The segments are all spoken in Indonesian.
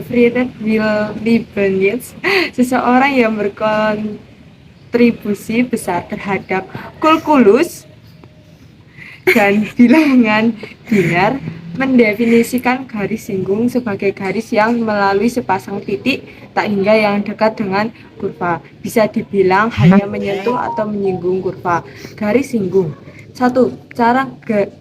Friedrich Wilhelm Leibniz, seseorang yang berkontribusi besar terhadap kalkulus dan bilangan binar, mendefinisikan garis singgung sebagai garis yang melalui sepasang titik tak hingga yang dekat dengan kurva. Bisa dibilang hanya menyentuh atau menyinggung kurva. Garis singgung. 1. Cara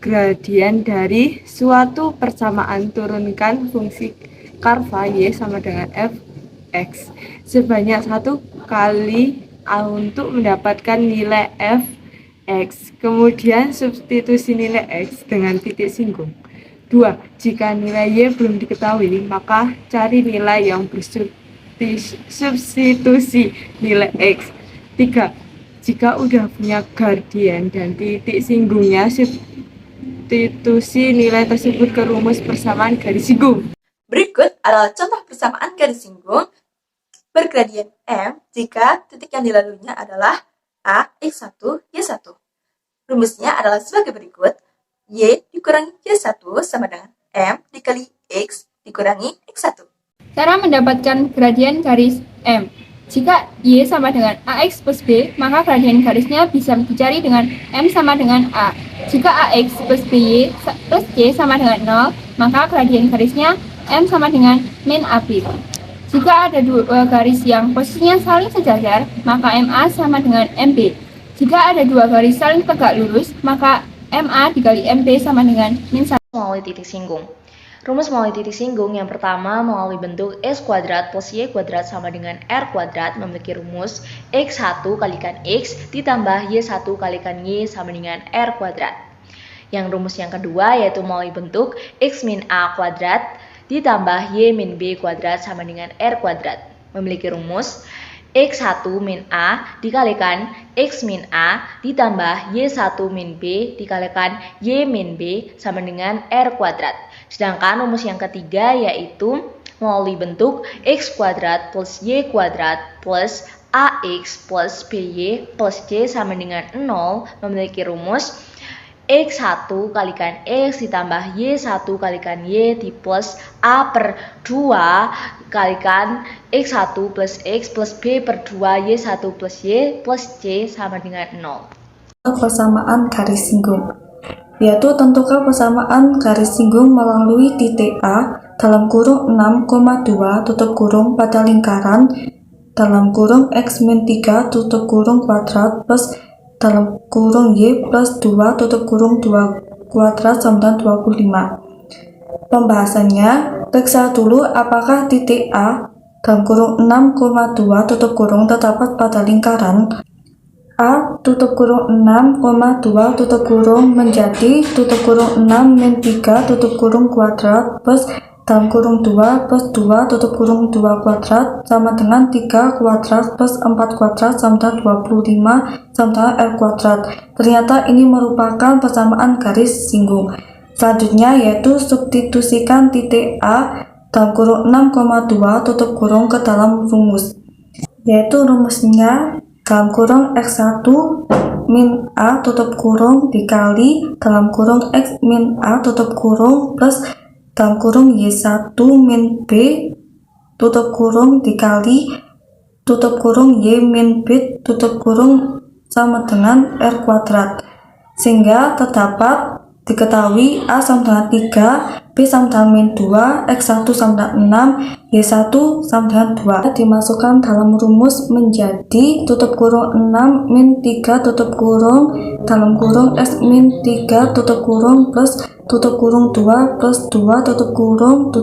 gradien dari suatu persamaan. Turunkan fungsi kurva y sama dengan fx sebanyak 1 kali untuk mendapatkan nilai fx. Kemudian substitusi nilai x dengan titik singgung. 2. Jika nilai y belum diketahui, maka cari nilai yang bersubstitusi nilai x. 3. Jika udah punya gradien dan titik singgungnya, substitusi nilai tersebut ke rumus persamaan garis singgung. Berikut adalah contoh persamaan garis singgung bergradien M jika titik yang dilaluinya adalah A, X1, Y1. Rumusnya adalah sebagai berikut. Y dikurangi Y1 sama dengan M dikali X dikurangi X1. Cara mendapatkan gradien garis M. Jika Y sama dengan AX plus B, maka gradien garisnya bisa dicari dengan M sama dengan A. Jika AX plus BY plus C sama dengan 0, maka gradien garisnya M sama dengan min AB. Jika ada dua garis yang posisinya saling sejajar, maka MA sama dengan MB. Jika ada dua garis saling tegak lurus, maka MA dikali MB sama dengan min 1. Melalui titik singgung. Rumus melalui titik singgung yang pertama melalui bentuk x kuadrat plus y kuadrat sama dengan r kuadrat memiliki rumus x1 kalikan x ditambah y1 kalikan y sama dengan r kuadrat. Yang rumus yang kedua yaitu melalui bentuk x min a kuadrat ditambah y min b kuadrat sama dengan r kuadrat memiliki rumus x1 min a dikalikan x min a ditambah y1 min b dikalikan y min b sama dengan r kuadrat. Sedangkan rumus yang ketiga yaitu melalui bentuk x kuadrat plus y kuadrat plus ax plus by plus c sama dengan 0 memiliki rumus x1 kalikan x ditambah y1 kalikan y di plus a per 2 kalikan x1 plus x plus b per 2 y1 plus y plus c sama dengan 0. Persamaan garis singgung, yaitu tentukan persamaan garis singgung melalui titik A dalam kurung 6,2 tutup kurung pada lingkaran dalam kurung x min 3 tutup kurung kuadrat plus dalam kurung y plus 2 tutup kurung 2 kuadrat sama dengan 25. Pembahasannya, periksa dulu apakah titik A dalam kurung 6,2 tutup kurung terdapat pada lingkaran A tutup kurung 6,2 tutup kurung menjadi tutup kurung 6 min 3 tutup kurung kuadrat plus dalam kurung 2 plus 2 tutup kurung 2 kuadrat sama dengan 3 kuadrat plus 4 kuadrat sama dengan 25 sama dengan R kuadrat. Ternyata ini merupakan persamaan garis singgung. Selanjutnya yaitu substitusikan titik A dalam kurung 6,2 tutup kurung ke dalam rumus, yaitu rumusnya dalam kurung x1 min a tutup kurung dikali dalam kurung x min a tutup kurung plus dalam kurung y1 min b tutup kurung dikali tutup kurung y min b tutup kurung sama dengan r kuadrat, sehingga terdapat diketahui a sama dengan 3, b sama dengan min 2, x1 sama dengan 6, y1 sama dengan 2. Dimasukkan dalam rumus menjadi tutup kurung 6 min 3 tutup kurung dalam kurung x min 3 tutup kurung plus tutup kurung 2 plus 2 tutup kurung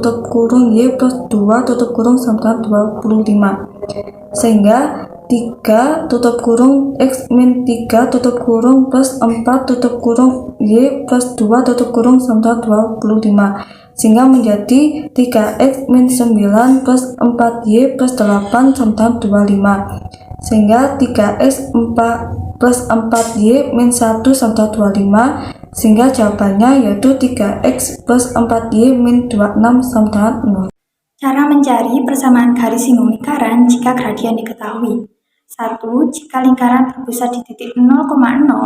y plus 2 tutup kurung sama dengan 25. Sehingga 3 tutup kurung x min 3 tutup kurung plus 4 tutup kurung y plus 2 tutup kurung sama dengan 25, sehingga menjadi 3x min 9 plus 4y plus 8 sama dengan 25, sehingga 3x 4 plus 4y min 1 sama dengan 25, sehingga jawabannya yaitu 3x plus 4y min 26 sama dengan 0. Cara mencari persamaan garis singgung lingkaran jika gradien diketahui. 1. Jika lingkaran berpusat di titik 0,0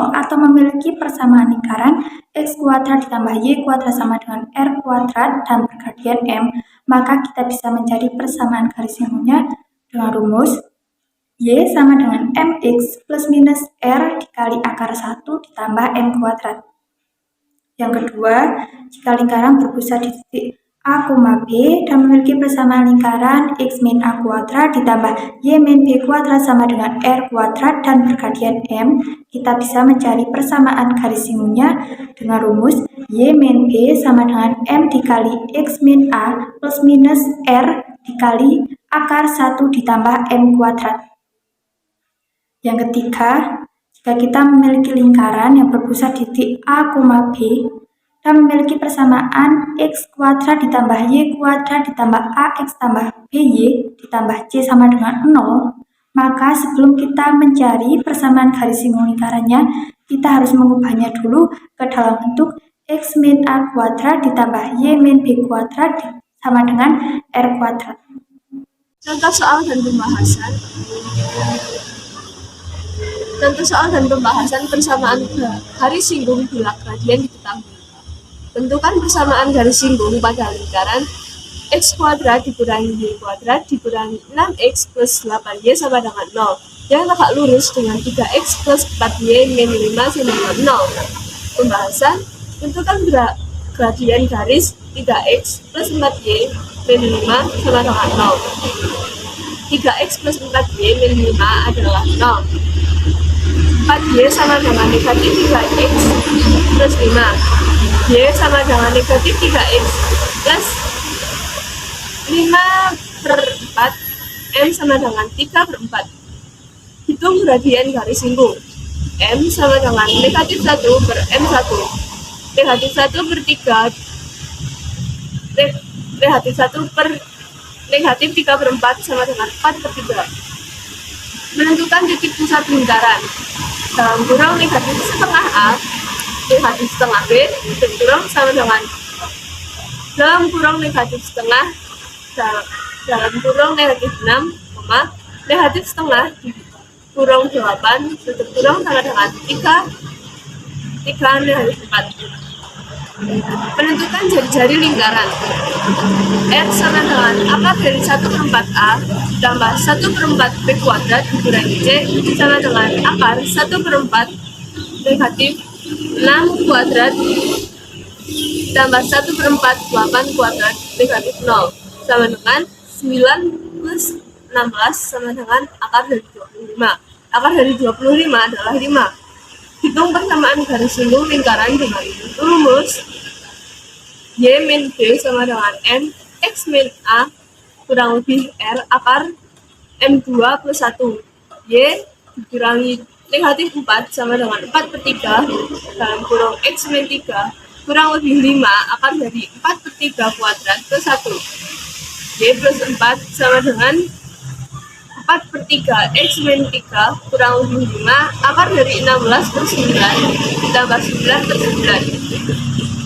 atau memiliki persamaan lingkaran x kuadrat ditambah y kuadrat sama dengan r kuadrat dan bergradien M, maka kita bisa mencari persamaan garis singgungnya dengan rumus Y sama dengan MX plus minus R dikali akar 1 ditambah M kuadrat. Yang kedua, jika lingkaran berpusat di titik A, B dan memiliki persamaan lingkaran X min A kuadrat ditambah Y min B kuadrat sama dengan R kuadrat dan bergradian M, kita bisa mencari persamaan garis singgungnya dengan rumus Y min B sama dengan M dikali X min A plus minus R dikali akar 1 ditambah M kuadrat. Yang ketiga, jika kita memiliki lingkaran yang berpusat di titik A, B dan memiliki persamaan X kuadrat ditambah Y kuadrat ditambah AX tambah BY ditambah C sama dengan 0, maka sebelum kita mencari persamaan garis singgung lingkarannya, kita harus mengubahnya dulu ke dalam bentuk X min A kuadrat ditambah Y min B kuadrat sama dengan R kuadrat. Contoh soal dan pembahasan persamaan garis singgung bila gradien diketahui. Tentukan persamaan garis singgung pada lingkaran X kuadrat dikurangi Y kuadrat dikurangi 6X plus 8Y sama dengan 0 yang tegak lurus dengan 3X plus 4Y min 5 sama dengan 0. Pembahasan, tentukan gradien garis 3X plus 4Y min 5 sama dengan 0. 3X plus 4Y min 5 adalah 0. 4Y sama dengan negatif 3X plus 5. Y sama dengan negatif 3X plus 5/4. M sama dengan 3/4. Hitung gradien garis singgung. M sama dengan negatif 1 per M1. Negatif 1 per 3. Negatif 1 per negatif 3/4 sama dengan 4/3. Menentukan titik pusat lingkaran. Dalam kurung negatif setengah A, negatif setengah B, dan kurung sama dengan dalam kurung negatif setengah, dalam kurung negatif 6, negatif setengah, kurung 8, tutup kurung sama dengan 3 negatif 4. Menentukan jari-jari lingkaran. R sama dengan akar dari 1/4A tambah 1/4 B kuadrat dikurangi C sama dengan akar 1/4 negatif 6 kuadrat tambah 1/4 8 kuadrat negatif 0 sama dengan 9 plus 16 sama dengan akar dari 25. Akar dari 25 adalah 5. Hitung persamaan garis singgung lingkaran dengan rumus Y min B sama dengan M X min A kurang lebih R akar M2 plus 1. Y dikurangi negatif 4 sama dengan 4/3 dalam kurung X min 3 kurang lebih 5 akar dari 4/3 kuadrat plus 1. Y plus 4 sama dengan 4/3 X min 3 kurang lebih 5 akar dari 16 per 9 ditambah 9 per 9.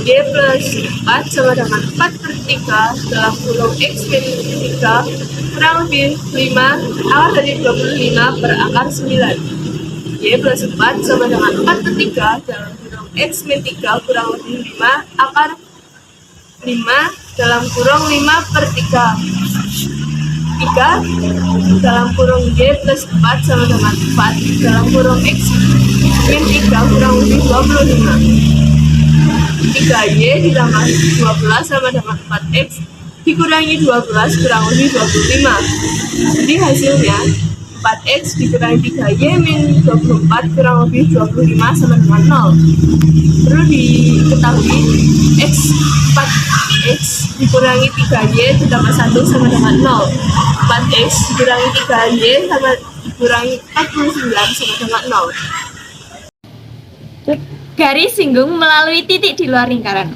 Y plus 4 sama dengan 4/3 dalam kurung X min 3 kurang lebih 5 akar dari 25 per akar 9. Y plus 4 sama dengan 4/3 dalam kurung X min 3 kurang lebih 5 akar 5 dalam kurung 5/3. 3 dalam kurung Y plus 4 sama dengan 4 dalam kurung X min 3 kurang lebih 25. 3Y ditambah 12 sama dengan 4X dikurangi 12 kurang lebih 25. Jadi hasilnya 4X dikurangi 3Y min 24 kurang lebih 25 sama dengan 0. Perlu diketahui X 4X dikurangi 3Y ditambah 1 sama dengan 0. 4X dikurangi 3Y sama dikurangi 49 sama dengan 0. Garis singgung melalui titik di luar lingkaran.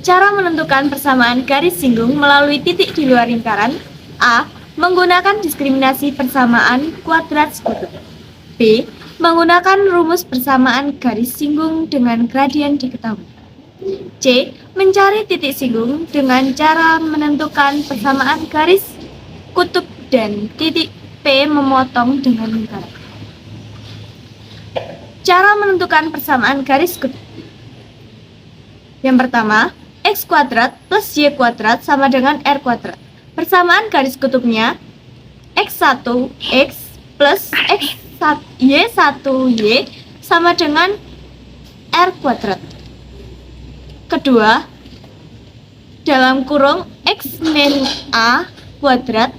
Cara menentukan persamaan garis singgung melalui titik di luar lingkaran. A. Menggunakan diskriminasi persamaan kuadrat sekutu. B. Menggunakan rumus persamaan garis singgung dengan gradien diketahui. C. Mencari titik singgung dengan cara menentukan persamaan garis kutub dan titik P memotong dengan lingkaran. Cara menentukan persamaan garis kutub. Yang pertama, X kuadrat plus Y kuadrat sama dengan R kuadrat. Persamaan garis kutubnya X1X plus Y1Y sama dengan R kuadrat. Kedua, dalam kurung X min A kuadrat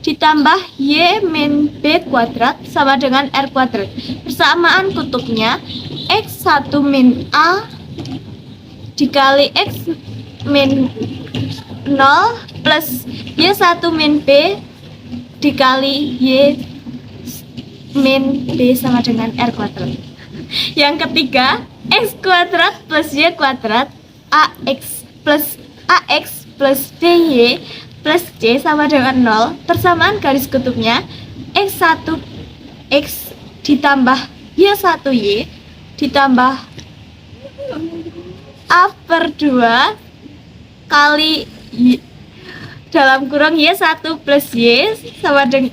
ditambah Y min B kuadrat sama dengan R kuadrat. Persamaan kutubnya X1 min A dikali X min 0 plus Y1 min B dikali Y min B sama dengan R kuadrat. Yang ketiga, X kuadrat plus Y kuadrat AX plus BY plus C sama dengan 0. Persamaan garis kutubnya X1X ditambah Y1Y ditambah A per 2 kali dalam kurung Y1 plus Y sama dengan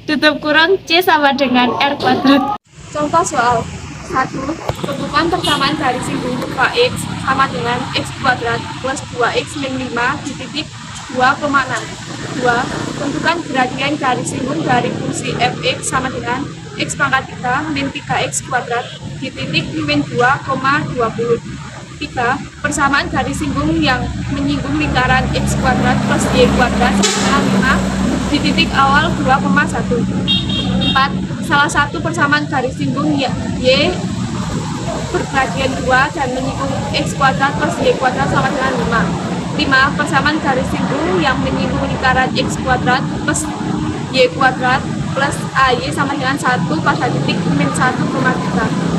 tutup kurung C sama dengan R kuadrat. Contoh soal 1. Tentukan persamaan garis singgung 2x sama dengan x kuadrat plus 2x min 5 di titik 2,6. 2. Tentukan gradien garis singgung dari fungsi fx sama dengan x pangkat 3 min 3x kuadrat di titik min 2,20. 3. Persamaan garis singgung yang menyinggung lingkaran x kuadrat plus y kuadrat sama dengan 5 di titik awal 2,1. 4. Salah satu persamaan garis singgung y bergradien 2 dan menyinggung x kuadrat plus y kuadrat sama dengan 5. 5. Persamaan garis singgung yang menyinggung lingkaran x kuadrat plus y kuadrat plus ay sama dengan 1 pada titik min 1,3.